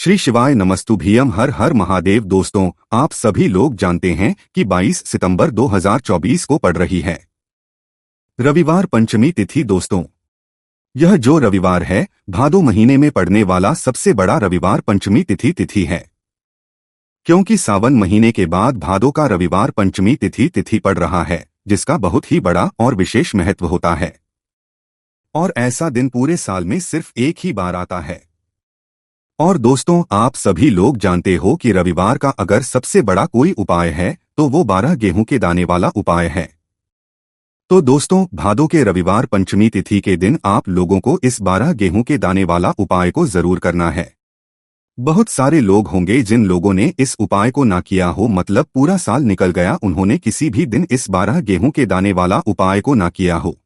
श्री शिवाय नमस्तुभ्यम। हर हर महादेव। दोस्तों, आप सभी लोग जानते हैं कि 22 सितंबर 2024 को पड़ रही है रविवार पंचमी तिथि। दोस्तों, यह जो रविवार है भादो महीने में पड़ने वाला सबसे बड़ा रविवार पंचमी तिथि है, क्योंकि सावन महीने के बाद भादो का रविवार पंचमी तिथि पड़ रहा है, जिसका बहुत ही बड़ा और विशेष महत्व होता है। और ऐसा दिन पूरे साल में सिर्फ एक ही बार आता है। और दोस्तों, आप सभी लोग जानते हो कि रविवार का अगर सबसे बड़ा कोई उपाय है तो वो 12 गेहूं के दाने वाला उपाय है। तो दोस्तों, भादो के रविवार पंचमी तिथि के दिन आप लोगों को इस 12 गेहूं के दाने वाला उपाय को जरूर करना है। बहुत सारे लोग होंगे जिन लोगों ने इस उपाय को ना किया हो, मतलब पूरा साल निकल गया, उन्होंने किसी भी दिन इस 12 गेहूं के दाने वाला उपाय को ना किया हो।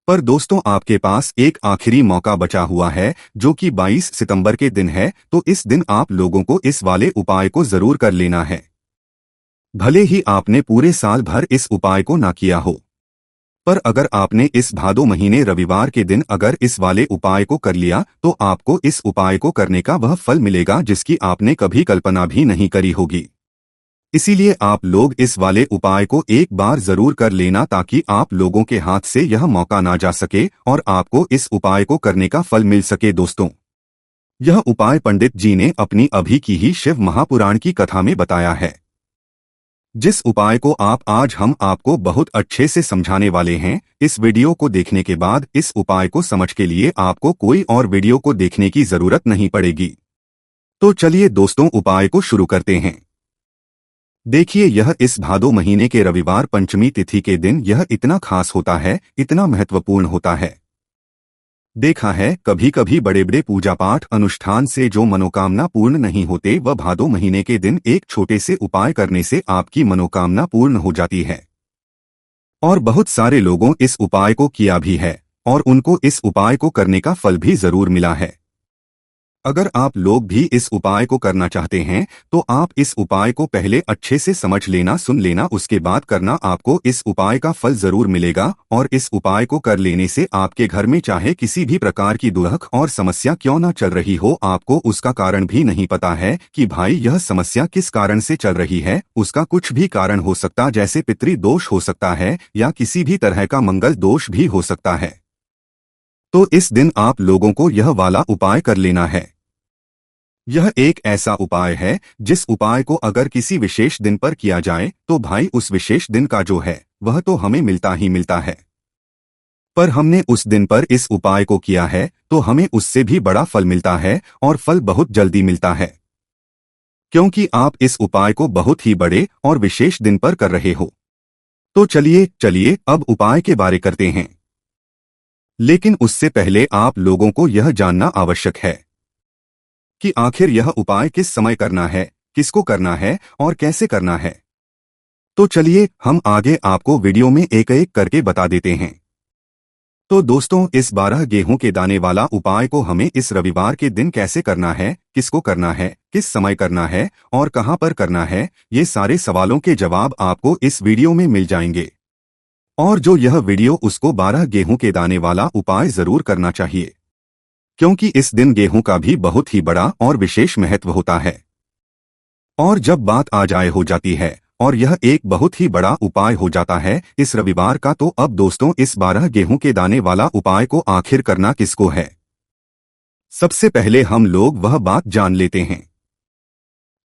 पर दोस्तों, आपके पास एक आखिरी मौका बचा हुआ है जो कि 22 सितंबर के दिन है। तो इस दिन आप लोगों को इस वाले उपाय को जरूर कर लेना है, भले ही आपने पूरे साल भर इस उपाय को ना किया हो। पर अगर आपने इस भादो महीने रविवार के दिन अगर इस वाले उपाय को कर लिया तो आपको इस उपाय को करने का वह फल मिलेगा जिसकी आपने कभी कल्पना भी नहीं करी होगी। इसीलिए आप लोग इस वाले उपाय को एक बार जरूर कर लेना, ताकि आप लोगों के हाथ से यह मौका ना जा सके और आपको इस उपाय को करने का फल मिल सके। दोस्तों, यह उपाय पंडित जी ने अपनी अभी की ही शिव महापुराण की कथा में बताया है, जिस उपाय को आज हम आपको बहुत अच्छे से समझाने वाले हैं। इस वीडियो को देखने के बाद इस उपाय को समझ के लिए आपको कोई और वीडियो को देखने की जरूरत नहीं पड़ेगी। तो चलिए दोस्तों, उपाय को शुरू करते हैं। देखिए, यह इस भादो महीने के रविवार पंचमी तिथि के दिन यह इतना खास होता है, इतना महत्वपूर्ण होता है। देखा है, कभी कभी बड़े बड़े पूजा पाठ अनुष्ठान से जो मनोकामना पूर्ण नहीं होते, वह भादो महीने के दिन एक छोटे से उपाय करने से आपकी मनोकामना पूर्ण हो जाती है। और बहुत सारे लोगों इस उपाय को किया भी है और उनको इस उपाय को करने का फल भी जरूर मिला है। अगर आप लोग भी इस उपाय को करना चाहते हैं तो आप इस उपाय को पहले अच्छे से समझ लेना, सुन लेना, उसके बाद करना। आपको इस उपाय का फल जरूर मिलेगा। और इस उपाय को कर लेने से आपके घर में चाहे किसी भी प्रकार की दुख और समस्या क्यों ना चल रही हो, आपको उसका कारण भी नहीं पता है कि भाई यह समस्या किस कारण से चल रही है, उसका कुछ भी कारण हो सकता, जैसे पितृ दोष हो सकता है या किसी भी तरह का मंगल दोष भी हो सकता है। तो इस दिन आप लोगों को यह वाला उपाय कर लेना है। यह एक ऐसा उपाय है जिस उपाय को अगर किसी विशेष दिन पर किया जाए तो भाई उस विशेष दिन का जो है वह तो हमें मिलता ही मिलता है। पर हमने उस दिन पर इस उपाय को किया है तो हमें उससे भी बड़ा फल मिलता है, और फल बहुत जल्दी मिलता है, क्योंकि आप इस उपाय को बहुत ही बड़े और विशेष दिन पर कर रहे हो। तो चलिए अब उपाय के बारे करते हैं। लेकिन उससे पहले आप लोगों को यह जानना आवश्यक है कि आखिर यह उपाय किस समय करना है, किसको करना है और कैसे करना है। तो चलिए हम आगे आपको वीडियो में एक एक करके बता देते हैं। तो दोस्तों, इस 12 गेहूं के दाने वाला उपाय को हमें इस रविवार के दिन कैसे करना है, किसको करना है, किस समय करना है और कहां पर करना है, ये सारे सवालों के जवाब आपको इस वीडियो में मिल जाएंगे। और जो यह वीडियो उसको 12 गेहूं के दाने वाला उपाय जरूर करना चाहिए, क्योंकि इस दिन गेहूं का भी बहुत ही बड़ा और विशेष महत्व होता है। और जब बात आ जाए हो जाती है और यह एक बहुत ही बड़ा उपाय हो जाता है इस रविवार का, तो अब दोस्तों, इस 12 गेहूं के दाने वाला उपाय को आखिर करना किसको है, सबसे पहले हम लोग वह बात जान लेते हैं।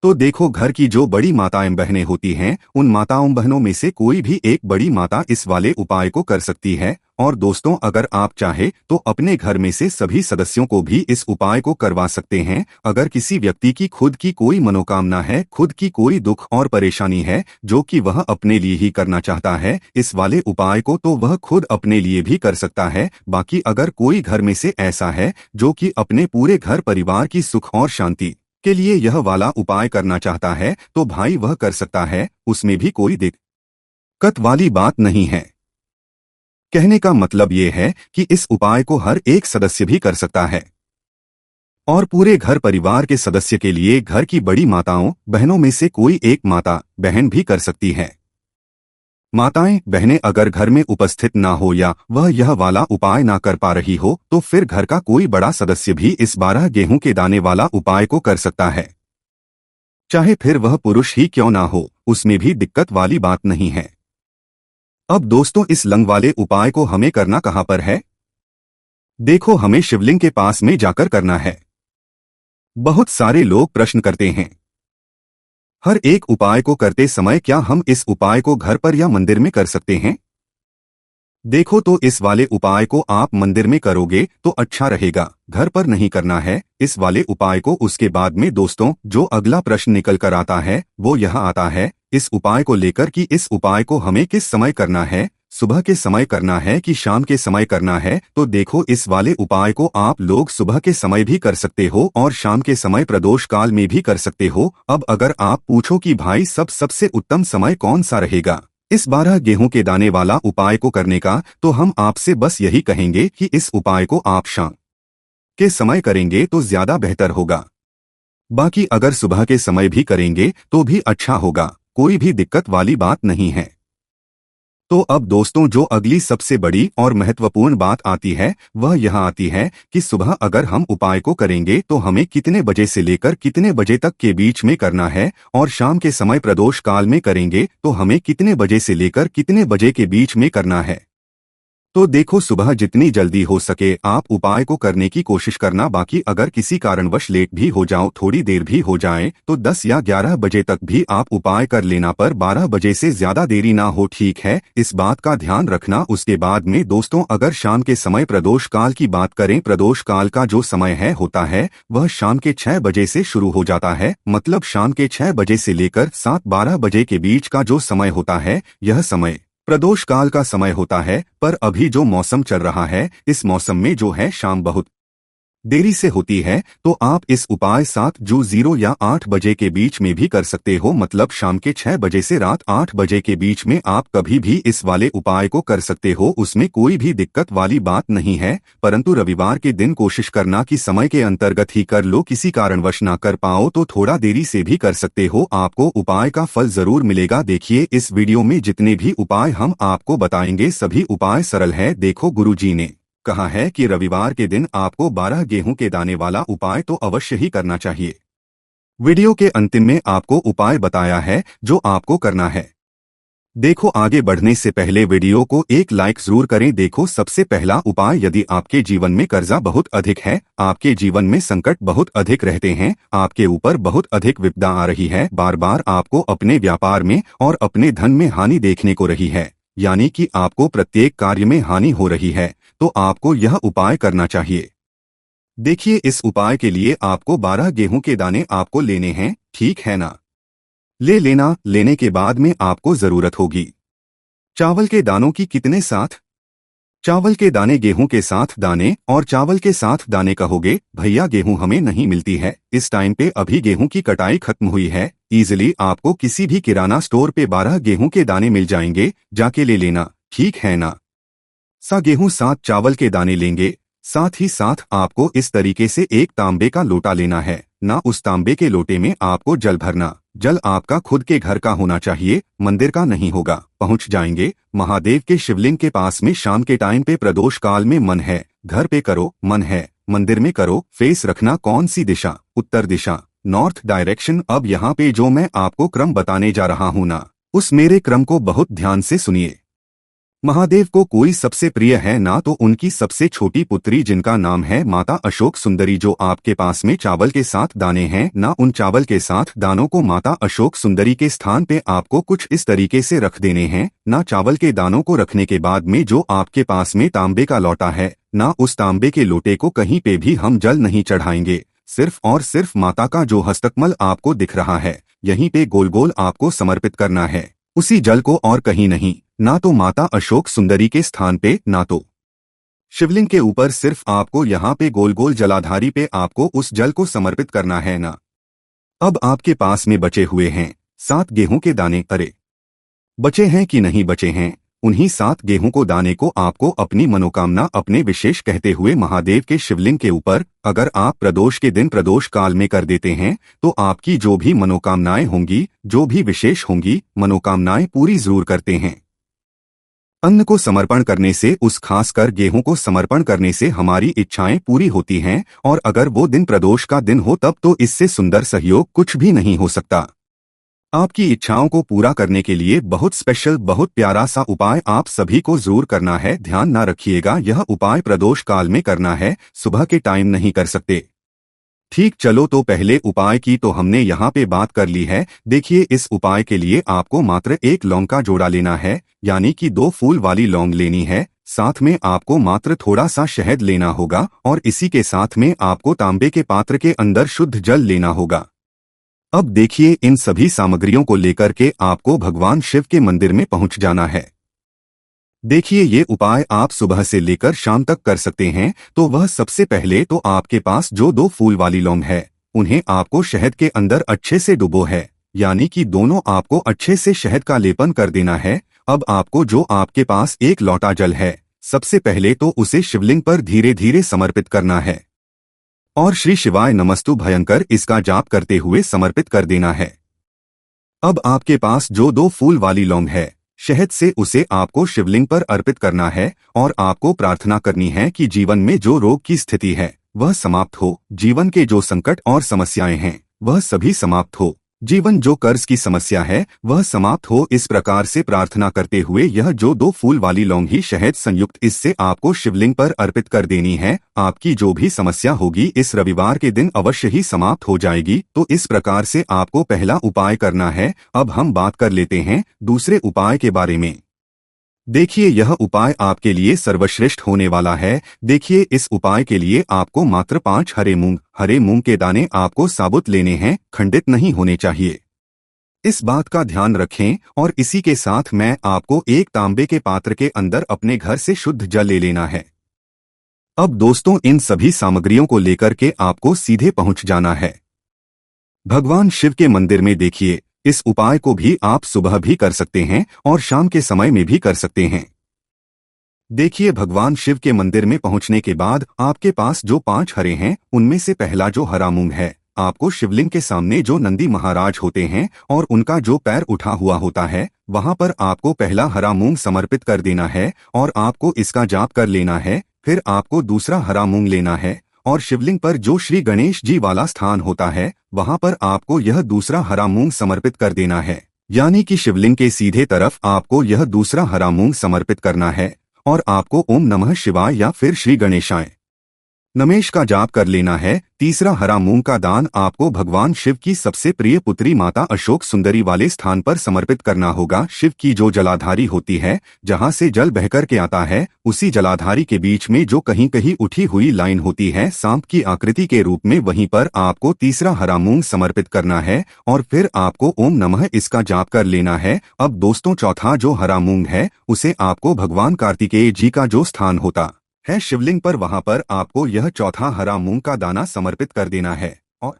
तो देखो, घर की जो बड़ी माताएं बहनें होती हैं, उन माताओं बहनों में से कोई भी एक बड़ी माता इस वाले उपाय को कर सकती है। और दोस्तों, अगर आप चाहे तो अपने घर में से सभी सदस्यों को भी इस उपाय को करवा सकते हैं। अगर किसी व्यक्ति की खुद की कोई मनोकामना है, खुद की कोई दुख और परेशानी है जो कि वह अपने लिए ही करना चाहता है इस वाले उपाय को, तो वह खुद अपने लिए भी कर सकता है। बाकी अगर कोई घर में से ऐसा है जो कि अपने पूरे घर परिवार की सुख और शांति के लिए यह वाला उपाय करना चाहता है, तो भाई वह कर सकता है, उसमें भी कोई दिक्कत वाली बात नहीं है। कहने का मतलब ये है कि इस उपाय को हर एक सदस्य भी कर सकता है, और पूरे घर परिवार के सदस्य के लिए घर की बड़ी माताओं बहनों में से कोई एक माता बहन भी कर सकती है। माताएं बहनें अगर घर में उपस्थित ना हो या वह यह वाला उपाय ना कर पा रही हो तो फिर घर का कोई बड़ा सदस्य भी इस 12 गेहूं के दाने वाला उपाय को कर सकता है। चाहे फिर वह पुरुष ही क्यों ना हो, उसमें भी दिक्कत वाली बात नहीं है। अब दोस्तों, इस लंग वाले उपाय को हमें करना कहाँ पर है? देखो, हमें शिवलिंग के पास में जाकर करना है। बहुत सारे लोग प्रश्न करते हैं, हर एक उपाय को करते समय क्या हम इस उपाय को घर पर या मंदिर में कर सकते हैं? देखो, तो इस वाले उपाय को आप मंदिर में करोगे तो अच्छा रहेगा, घर पर नहीं करना है इस वाले उपाय को। उसके बाद में दोस्तों, जो अगला प्रश्न निकल कर आता है वो यह आता है इस उपाय को लेकर कि इस उपाय को हमें किस समय करना है, सुबह के समय करना है कि शाम के समय करना है। तो देखो, इस वाले उपाय को आप लोग सुबह के समय भी कर सकते हो और शाम के समय प्रदोष काल में भी कर सकते हो। अब अगर आप पूछो कि भाई सबसे उत्तम समय कौन सा रहेगा इस 12 गेहूं के दाने वाला उपाय को करने का, तो हम आपसे बस यही कहेंगे कि इस उपाय को आप शाम के समय करेंगे तो ज्यादा बेहतर होगा। बाकी अगर सुबह के समय भी करेंगे तो भी अच्छा होगा, कोई भी दिक्कत वाली बात नहीं है। तो अब दोस्तों, जो अगली सबसे बड़ी और महत्वपूर्ण बात आती है वह यह आती है कि सुबह अगर हम उपाय को करेंगे तो हमें कितने बजे से लेकर कितने बजे तक के बीच में करना है, और शाम के समय प्रदोष काल में करेंगे तो हमें कितने बजे से लेकर कितने बजे के बीच में करना है। तो देखो, सुबह जितनी जल्दी हो सके आप उपाय को करने की कोशिश करना। बाकी अगर किसी कारणवश लेट भी हो जाओ, थोड़ी देर भी हो जाए, तो 10 या 11 बजे तक भी आप उपाय कर लेना, पर 12 बजे से ज्यादा देरी ना हो, ठीक है? इस बात का ध्यान रखना। उसके बाद में दोस्तों, अगर शाम के समय प्रदोष काल की बात करें, प्रदोष काल का जो समय होता है वह शाम के 6 बजे से शुरू हो जाता है। मतलब शाम के 6 बजे से लेकर 7-12 बजे के बीच का जो समय होता है यह समय प्रदोष काल का समय होता है। पर अभी जो मौसम चल रहा है इस मौसम में जो है शाम बहुत देरी से होती है, तो आप इस उपाय 7:00 या 8 बजे के बीच में भी कर सकते हो। मतलब शाम के 6 बजे से रात 8 बजे के बीच में आप कभी भी इस वाले उपाय को कर सकते हो, उसमें कोई भी दिक्कत वाली बात नहीं है। परंतु रविवार के दिन कोशिश करना कि समय के अंतर्गत ही कर लो, किसी कारणवश ना कर पाओ तो थोड़ा देरी से भी कर सकते हो, आपको उपाय का फल जरूर मिलेगा। देखिए, इस वीडियो में जितने भी उपाय हम आपको बताएंगे सभी उपाय सरल है। देखो, गुरुजी ने कहा है कि रविवार के दिन आपको 12 गेहूं के दाने वाला उपाय तो अवश्य ही करना चाहिए। वीडियो के अंतिम में आपको उपाय बताया है जो आपको करना है। देखो, आगे बढ़ने से पहले वीडियो को एक लाइक जरूर करें। देखो, सबसे पहला उपाय, यदि आपके जीवन में कर्जा बहुत अधिक है, आपके जीवन में संकट बहुत अधिक रहते हैं, आपके ऊपर बहुत अधिक विपदा आ रही है, बार बार आपको अपने व्यापार में और अपने धन में हानि देखने को रही है, यानी कि आपको प्रत्येक कार्य में हानि हो रही है, तो आपको यह उपाय करना चाहिए। देखिए, इस उपाय के लिए आपको 12 गेहूं के दाने आपको लेने हैं, ठीक है ना? ले लेना। लेने के बाद में आपको जरूरत होगी चावल के दानों की। कितने साथ? चावल के दाने गेहूं के साथ दाने और चावल के साथ दाने कहोगे भैया गेहूं हमें नहीं मिलती है, इस टाइम पे अभी गेहूं की कटाई खत्म हुई है। इजीली आपको किसी भी किराना स्टोर पे 12 गेहूं के दाने मिल जाएंगे, जाके ले लेना, ठीक है ना? गेहूं 7 चावल के दाने लेंगे। साथ ही साथ आपको इस तरीके से एक तांबे का लोटा लेना है ना। उस तांबे के लोटे में आपको जल भरना। जल आपका खुद के घर का होना चाहिए, मंदिर का नहीं होगा। पहुंच जाएंगे महादेव के शिवलिंग के पास में। शाम के टाइम पे प्रदोष काल में मन है घर पे करो, मन है मंदिर में करो। फेस रखना कौन सी दिशा? उत्तर दिशा, नॉर्थ डायरेक्शन। अब यहाँ पे जो मैं आपको क्रम बताने जा रहा हूँ ना, उस मेरे क्रम को बहुत ध्यान से सुनिए। महादेव को कोई सबसे प्रिय है ना, तो उनकी सबसे छोटी पुत्री जिनका नाम है माता अशोक सुंदरी। जो आपके पास में चावल के साथ दाने हैं ना, उन चावल के साथ दानों को माता अशोक सुंदरी के स्थान पे आपको कुछ इस तरीके से रख देने हैं ना। चावल के दानों को रखने के बाद में जो आपके पास में तांबे का लोटा है ना, उस तांबे के लोटे को कहीं पे भी हम जल नहीं चढ़ाएंगे, सिर्फ और सिर्फ माता का जो हस्तकमल आपको दिख रहा है यहीं पे गोल गोल आपको समर्पित करना है, उसी जल को, और कहीं नहीं। ना तो माता अशोक सुंदरी के स्थान पे, ना तो शिवलिंग के ऊपर, सिर्फ आपको यहाँ पे गोल गोल जलाधारी पे आपको उस जल को समर्पित करना है ना। अब आपके पास में बचे हुए हैं 7 गेहूं के दाने। अरे, बचे हैं कि नहीं बचे हैं? उन्हीं 7 गेहूं को दाने को आपको अपनी मनोकामना अपने विशेष कहते हुए महादेव के शिवलिंग के ऊपर, अगर आप प्रदोष के दिन प्रदोष काल में कर देते हैं तो आपकी जो भी मनोकामनाएं होंगी, जो भी विशेष होंगी, मनोकामनाएं पूरी जरूर करते हैं। अन्न को समर्पण करने से, उस खासकर गेहूं को समर्पण करने से हमारी इच्छाएं पूरी होती हैं, और अगर वो दिन प्रदोष का दिन हो तब तो इससे सुंदर सहयोग कुछ भी नहीं हो सकता। आपकी इच्छाओं को पूरा करने के लिए बहुत स्पेशल, बहुत प्यारा सा उपाय आप सभी को जरूर करना है। ध्यान ना रखिएगा, यह उपाय प्रदोष काल में करना है, सुबह के टाइम नहीं कर सकते। ठीक, चलो तो पहले उपाय की तो हमने यहाँ पे बात कर ली है। देखिए, इस उपाय के लिए आपको मात्र एक लौंग का जोड़ा लेना है, यानी कि 2 फूल वाली लौंग लेनी है। साथ में आपको मात्र थोड़ा सा शहद लेना होगा, और इसी के साथ में आपको तांबे के पात्र के अंदर शुद्ध जल लेना होगा। अब देखिए, इन सभी सामग्रियों को लेकर के आपको भगवान शिव के मंदिर में पहुंच जाना है। देखिए, ये उपाय आप सुबह से लेकर शाम तक कर सकते हैं। तो वह सबसे पहले तो आपके पास जो 2 फूल वाली लौंग है, उन्हें आपको शहद के अंदर अच्छे से डुबो है, यानी कि दोनों आपको अच्छे से शहद का लेपन कर देना है। अब आपको जो आपके पास एक लोटा जल है, सबसे पहले तो उसे शिवलिंग पर धीरे धीरे समर्पित करना है, और श्री शिवाय नमस्तु भयंकर इसका जाप करते हुए समर्पित कर देना है। अब आपके पास जो 2 फूल वाली लौंग है, शहद से उसे आपको शिवलिंग पर अर्पित करना है, और आपको प्रार्थना करनी है कि जीवन में जो रोग की स्थिति है वह समाप्त हो, जीवन के जो संकट और समस्याएं हैं वह सभी समाप्त हो, जीवन जो कर्ज की समस्या है वह समाप्त हो। इस प्रकार से प्रार्थना करते हुए यह जो 2 फूल वाली लौंग ही शहद संयुक्त इससे आपको शिवलिंग पर अर्पित कर देनी है। आपकी जो भी समस्या होगी इस रविवार के दिन अवश्य ही समाप्त हो जाएगी। तो इस प्रकार से आपको पहला उपाय करना है। अब हम बात कर लेते हैं दूसरे उपाय के बारे में। देखिए, यह उपाय आपके लिए सर्वश्रेष्ठ होने वाला है। देखिए, इस उपाय के लिए आपको मात्र 5 हरे मूंग के दाने आपको साबुत लेने हैं, खंडित नहीं होने चाहिए। इस बात का ध्यान रखें। और इसी के साथ मैं आपको एक तांबे के पात्र के अंदर अपने घर से शुद्ध जल ले लेना है। अब दोस्तों, इन सभी सामग्रियों को लेकर के आपको सीधे पहुंच जाना है भगवान शिव के मंदिर में। देखिए, इस उपाय को भी आप सुबह भी कर सकते हैं और शाम के समय में भी कर सकते हैं। देखिए, भगवान शिव के मंदिर में पहुंचने के बाद आपके पास जो 5 हरे हैं, उनमें से पहला जो हरा मूंग है, आपको शिवलिंग के सामने जो नंदी महाराज होते हैं और उनका जो पैर उठा हुआ होता है, वहां पर आपको पहला हरा मूंग समर्पित कर देना है, और आपको इसका जाप कर लेना है। फिर आपको दूसरा हरा मूंग लेना है, और शिवलिंग पर जो श्री गणेश जी वाला स्थान होता है, वहां पर आपको यह दूसरा हरा मूंग समर्पित कर देना है, यानी कि शिवलिंग के सीधे तरफ आपको यह दूसरा हरा मूंग समर्पित करना है, और आपको ओम नमः शिवाय या फिर श्री गणेशाय नमेश का जाप कर लेना है। तीसरा हरा मूंग का दान आपको भगवान शिव की सबसे प्रिय पुत्री माता अशोक सुंदरी वाले स्थान पर समर्पित करना होगा। शिव की जो जलाधारी होती है, जहां से जल बहकर के आता है, उसी जलाधारी के बीच में जो कहीं कहीं उठी हुई लाइन होती है सांप की आकृति के रूप में, वहीं पर आपको तीसरा हरा मूंग समर्पित करना है, और फिर आपको ओम नमः इसका जाप कर लेना है। अब दोस्तों, चौथा जो हरा मूंग है, उसे आपको भगवान कार्तिकेय जी का जो स्थान होता है शिवलिंग पर, वहां पर आपको यह चौथा हरा मूंग का दाना समर्पित कर देना है, और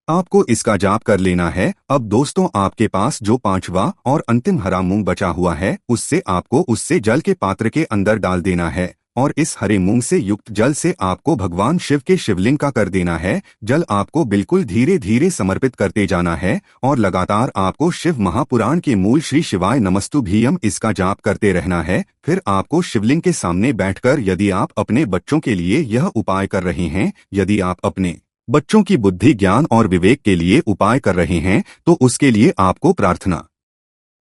आपको इसका जाप कर लेना है। अब दोस्तों, आपके पास जो 5वां और अंतिम हरा मूंग बचा हुआ है, उससे जल के पात्र के अंदर डाल देना है, और इस हरे मूंग से युक्त जल से आपको भगवान शिव के शिवलिंग का कर देना है। जल आपको बिल्कुल धीरे धीरे समर्पित करते जाना है, और लगातार आपको शिव महापुराण के मूल श्री शिवाय नमस्तु भीयम इसका जाप करते रहना है। फिर आपको शिवलिंग के सामने बैठकर, यदि आप अपने बच्चों के लिए यह उपाय कर रहे हैं, यदि आप अपने बच्चों की बुद्धि, ज्ञान और विवेक के लिए उपाय कर रहे हैं, तो उसके लिए आपको प्रार्थना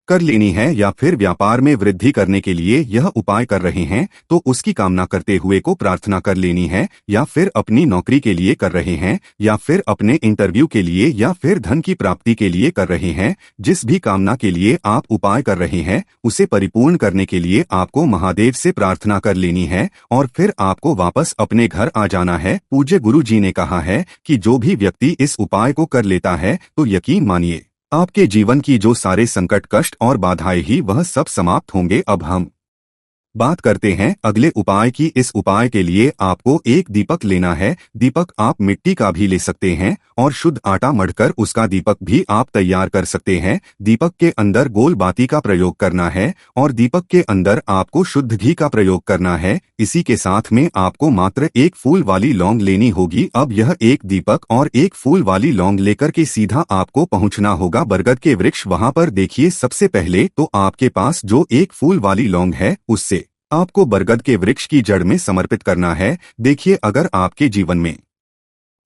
कर लेनी है, या फिर व्यापार में वृद्धि करने के लिए यह उपाय कर रहे हैं तो उसकी कामना करते हुए को प्रार्थना कर लेनी है, या फिर अपनी नौकरी के लिए कर रहे हैं, या फिर अपने इंटरव्यू के लिए, या फिर धन की प्राप्ति के लिए कर रहे हैं। जिस भी कामना के लिए आप उपाय कर रहे हैं, उसे परिपूर्ण करने के लिए आपको महादेव से प्रार्थना कर लेनी है, और फिर आपको वापस अपने घर आ जाना है। पूज्य गुरु जी ने कहा है कि जो भी व्यक्ति इस उपाय को कर लेता है, तो यकीन मानिए आपके जीवन की जो सारे संकट, कष्ट और बाधाएं ही वह सब समाप्त होंगे। अब हम बात करते हैं अगले उपाय की। इस उपाय के लिए आपको एक दीपक लेना है। दीपक आप मिट्टी का भी ले सकते हैं और शुद्ध आटा मढ़कर उसका दीपक भी आप तैयार कर सकते हैं। दीपक के अंदर गोल बाती का प्रयोग करना है और दीपक के अंदर आपको शुद्ध घी का प्रयोग करना है। इसी के साथ में आपको मात्र एक फूल वाली लौंग लेनी होगी। अब यह एक दीपक और एक फूल वाली लौंग लेकर के सीधा आपको पहुंचना होगा बरगद के वृक्ष। वहां पर देखिए, सबसे पहले तो आपके पास जो एक फूल वाली लौंग है उससे आपको बरगद के वृक्ष की जड़ में समर्पित करना है। देखिए, अगर आपके जीवन में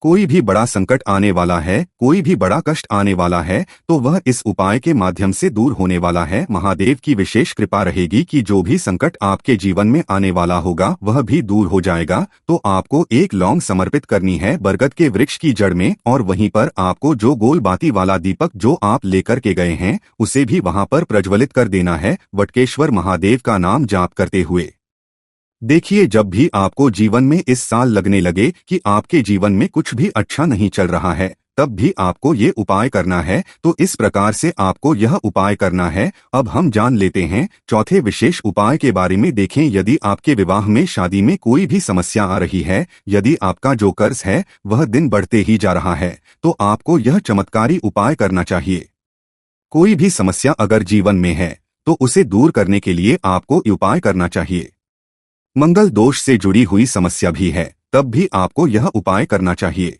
कोई भी बड़ा संकट आने वाला है, कोई भी बड़ा कष्ट आने वाला है, तो वह इस उपाय के माध्यम से दूर होने वाला है। महादेव की विशेष कृपा रहेगी कि जो भी संकट आपके जीवन में आने वाला होगा वह भी दूर हो जाएगा। तो आपको एक लौंग समर्पित करनी है बरगद के वृक्ष की जड़ में और वहीं पर आपको जो गोल बाती वाला दीपक जो आप लेकर के गए हैं उसे भी वहां पर प्रज्वलित कर देना है वटकेश्वर महादेव का नाम जाप करते हुए। देखिए, जब भी आपको जीवन में इस साल लगने लगे कि आपके जीवन में कुछ भी अच्छा नहीं चल रहा है, तब भी आपको ये उपाय करना है। तो इस प्रकार से आपको यह उपाय करना है। अब हम जान लेते हैं चौथे विशेष उपाय के बारे में। देखें, यदि आपके विवाह में, शादी में कोई भी समस्या आ रही है, यदि आपका जो कर्ज है वह दिन बढ़ते ही जा रहा है, तो आपको यह चमत्कारी उपाय करना चाहिए। कोई भी समस्या अगर जीवन में है तो उसे दूर करने के लिए आपको उपाय करना चाहिए। मंगल दोष से जुड़ी हुई समस्या भी है तब भी आपको यह उपाय करना चाहिए।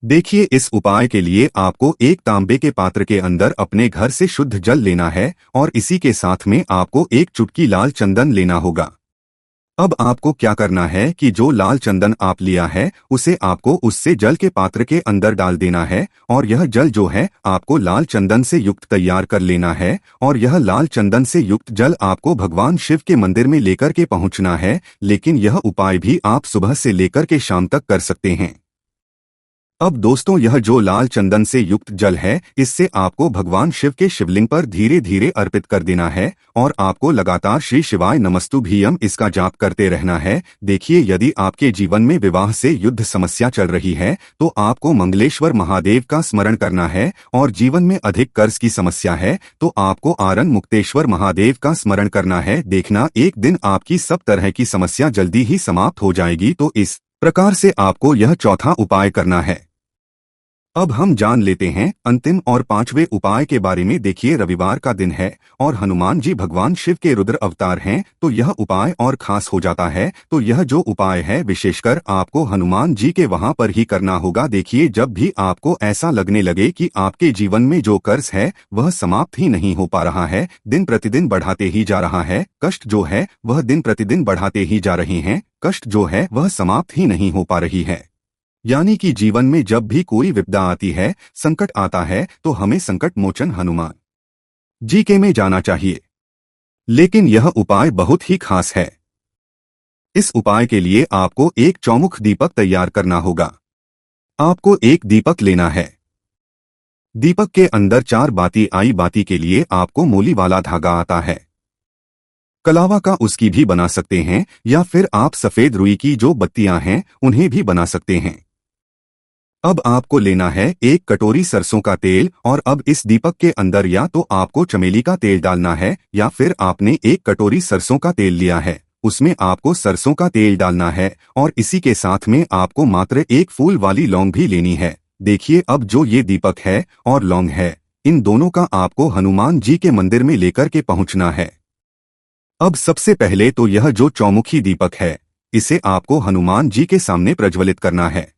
देखिए, इस उपाय के लिए आपको एक तांबे के पात्र के अंदर अपने घर से शुद्ध जल लेना है और इसी के साथ में आपको एक चुटकी लाल चंदन लेना होगा। अब आपको क्या करना है कि जो लाल चंदन आप लिया है उसे आपको उससे जल के पात्र के अंदर डाल देना है और यह जल जो है आपको लाल चंदन से युक्त तैयार कर लेना है और यह लाल चंदन से युक्त जल आपको भगवान शिव के मंदिर में लेकर के पहुंचना है। लेकिन यह उपाय भी आप सुबह से लेकर के शाम तक कर सकते हैं। अब दोस्तों, यह जो लाल चंदन से युक्त जल है इससे आपको भगवान शिव के शिवलिंग पर धीरे धीरे अर्पित कर देना है और आपको लगातार श्री शिवाय नमस्तुभ्यम इसका जाप करते रहना है। देखिए, यदि आपके जीवन में विवाह से युद्ध समस्या चल रही है तो आपको मंगलेश्वर महादेव का स्मरण करना है और जीवन में अधिक कर्ज की समस्या है तो आपको आरण मुक्तेश्वर महादेव का स्मरण करना है। देखना, एक दिन आपकी सब तरह की समस्या जल्दी ही समाप्त हो जाएगी। तो इस प्रकार से आपको यह चौथा उपाय करना है। अब हम जान लेते हैं अंतिम और पांचवें उपाय के बारे में। देखिए, रविवार का दिन है और हनुमान जी भगवान शिव के रुद्र अवतार हैं, तो यह उपाय और खास हो जाता है। तो यह जो उपाय है विशेषकर आपको हनुमान जी के वहां पर ही करना होगा। देखिए, जब भी आपको ऐसा लगने लगे कि आपके जीवन में जो कर्ज है वह समाप्त ही नहीं हो पा रहा है, दिन प्रतिदिन बढ़ाते ही जा रहा है, कष्ट जो है वह दिन प्रतिदिन बढ़ाते ही जा रहे हैं, कष्ट जो है वह समाप्त ही नहीं हो पा रही है, यानी कि जीवन में जब भी कोई विपदा आती है, संकट आता है, तो हमें संकट मोचन हनुमान जी के में जाना चाहिए। लेकिन यह उपाय बहुत ही खास है। इस उपाय के लिए आपको एक चौमुख दीपक तैयार करना होगा। आपको एक दीपक लेना है। दीपक के अंदर 4 बाती आई। बाती के लिए आपको मोली वाला धागा आता है, कलावा का उसकी भी बना सकते हैं या फिर आप सफेद रुई की जो बत्तियां हैं उन्हें भी बना सकते हैं। अब आपको लेना है एक कटोरी सरसों का तेल और अब इस दीपक के अंदर या तो आपको चमेली का तेल डालना है या फिर आपने एक कटोरी सरसों का तेल लिया है उसमें आपको सरसों का तेल डालना है और इसी के साथ में आपको मात्र एक फूल वाली लौंग भी लेनी है। देखिए, अब जो ये दीपक है और लौंग है, इन दोनों का आपको हनुमान जी के मंदिर में लेकर के पहुंचना है। अब सबसे पहले तो यह जो चौमुखी दीपक है इसे आपको हनुमान जी के सामने प्रज्वलित करना है।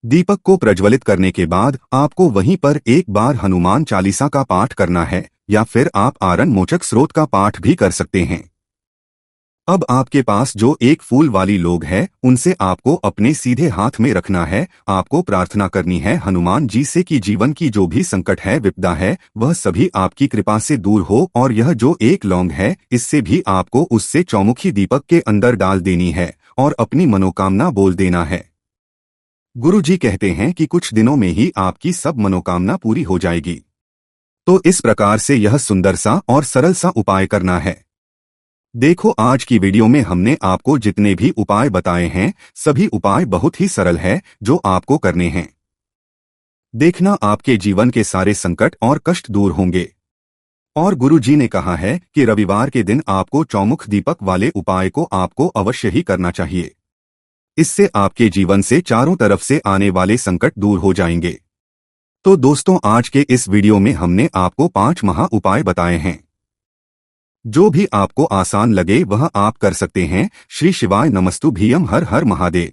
दीपक को प्रज्वलित करने के बाद आपको वहीं पर एक बार हनुमान चालीसा का पाठ करना है या फिर आप आरण मोचक स्रोत का पाठ भी कर सकते हैं। अब आपके पास जो एक फूल वाली लौंग है उनसे आपको अपने सीधे हाथ में रखना है। आपको प्रार्थना करनी है हनुमान जी से कि जीवन की जो भी संकट है, विपदा है, वह सभी आपकी कृपा से दूर हो और यह जो एक लौंग है इससे भी आपको उससे चौमुखी दीपक के अंदर डाल देनी है और अपनी मनोकामना बोल देना है। गुरु जी कहते हैं कि कुछ दिनों में ही आपकी सब मनोकामना पूरी हो जाएगी। तो इस प्रकार से यह सुंदर सा और सरल सा उपाय करना है। देखो, आज की वीडियो में हमने आपको जितने भी उपाय बताए हैं सभी उपाय बहुत ही सरल है जो आपको करने हैं। देखना, आपके जीवन के सारे संकट और कष्ट दूर होंगे। और गुरुजी ने कहा है कि रविवार के दिन आपको चौमुख दीपक वाले उपाय को आपको अवश्य ही करना चाहिए। इससे आपके जीवन से चारों तरफ से आने वाले संकट दूर हो जाएंगे। तो दोस्तों, आज के इस वीडियो में हमने आपको 5 महा उपाय बताए हैं। जो भी आपको आसान लगे वह आप कर सकते हैं। श्री शिवाय नमस्तुभ्यं। हर हर महादेव।